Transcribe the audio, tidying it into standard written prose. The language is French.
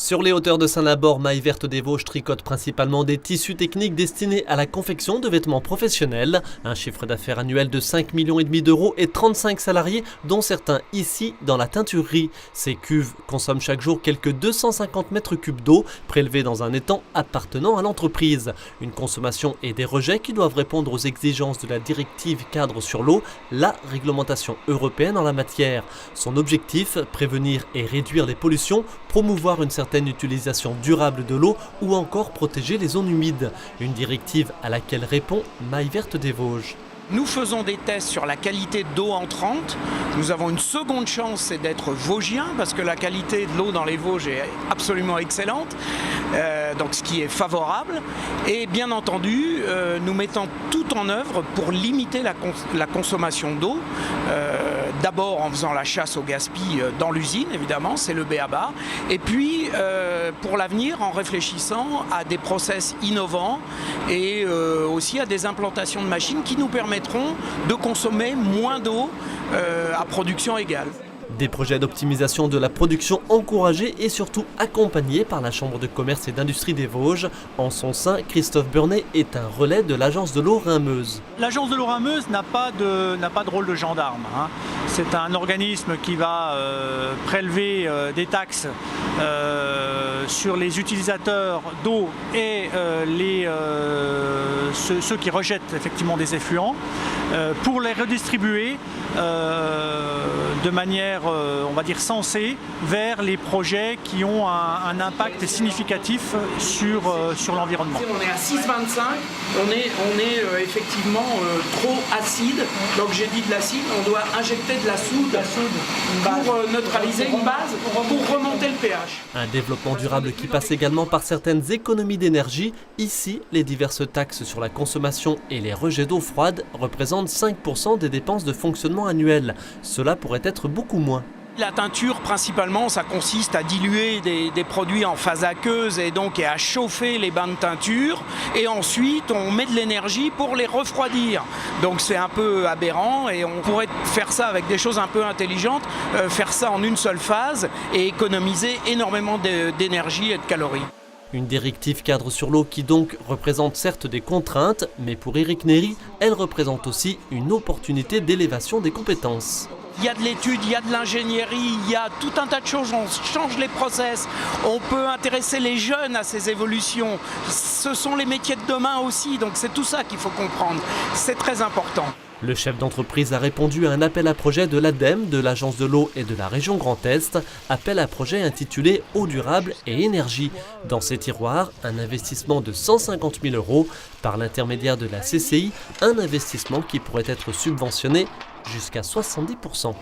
Sur les hauteurs de Saint-Labor, Mailles Vertes des Vosges tricote principalement des tissus techniques destinés à la confection de vêtements professionnels. Un chiffre d'affaires annuel de 5,5 millions d'euros et 35 salariés, dont certains ici dans la teinturerie. Ces cuves consomment chaque jour quelques 250 mètres cubes d'eau prélevés dans un étang appartenant à l'entreprise. Une consommation et des rejets qui doivent répondre aux exigences de la directive cadre sur l'eau, la réglementation européenne en la matière. Son objectif, prévenir et réduire les pollutions, promouvoir une certaine utilisation durable de l'eau ou encore protéger les zones humides. Une directive à laquelle répond Mailles Vertes des Vosges. Nous faisons des tests sur la qualité d'eau entrante. Nous avons une seconde chance, c'est d'être vosgien, parce que la qualité de l'eau dans les Vosges est absolument excellente, donc ce qui est favorable. Et bien entendu, nous mettons tout en œuvre pour limiter la consommation d'eau. D'abord en faisant la chasse au gaspillage dans l'usine, évidemment, c'est le b.a.-ba. Et puis, pour l'avenir, en réfléchissant à des process innovants et aussi à des implantations de machines qui nous permettront de consommer moins d'eau à production égale. Des projets d'optimisation de la production encouragés et surtout accompagnés par la Chambre de commerce et d'industrie des Vosges. En son sein, Christophe Burnet est un relais de l'Agence de l'eau Rhin-Meuse. L'Agence de l'eau Rhin-Meuse n'a pas de rôle de gendarme. C'est un organisme qui va prélever des taxes sur les utilisateurs d'eau et ceux qui rejettent effectivement des effluents pour les redistribuer de manière, on va dire, sensée vers les projets qui ont un impact significatif sur l'environnement. On est à 6,25, on est effectivement trop acide, donc j'ai dit de l'acide, on doit injecter de la soude pour neutraliser une base, pour remonter le pH. Un développement durable qui passe également par certaines économies d'énergie. Ici, les diverses taxes sur la consommation et les rejets d'eau froide représentent 5% des dépenses de fonctionnement annuelles. Cela pourrait être beaucoup moins. La teinture, principalement, ça consiste à diluer des produits en phase aqueuse et donc à chauffer les bains de teinture. Et ensuite, on met de l'énergie pour les refroidir. Donc c'est un peu aberrant et on pourrait faire ça avec des choses un peu intelligentes, faire ça en une seule phase et économiser énormément d'énergie et de calories. Une directive cadre sur l'eau qui donc représente certes des contraintes, mais pour Éric Néry, elle représente aussi une opportunité d'élévation des compétences. Il y a de l'étude, il y a de l'ingénierie, il y a tout un tas de choses, on change les process, on peut intéresser les jeunes à ces évolutions. Ce sont les métiers de demain aussi, donc c'est tout ça qu'il faut comprendre, c'est très important. Le chef d'entreprise a répondu à un appel à projet de l'ADEME, de l'Agence de l'eau et de la région Grand Est, appel à projet intitulé Eau durable et énergie. Dans ces tiroirs, un investissement de 150 000 € par l'intermédiaire de la CCI, un investissement qui pourrait être subventionné jusqu'à 70%.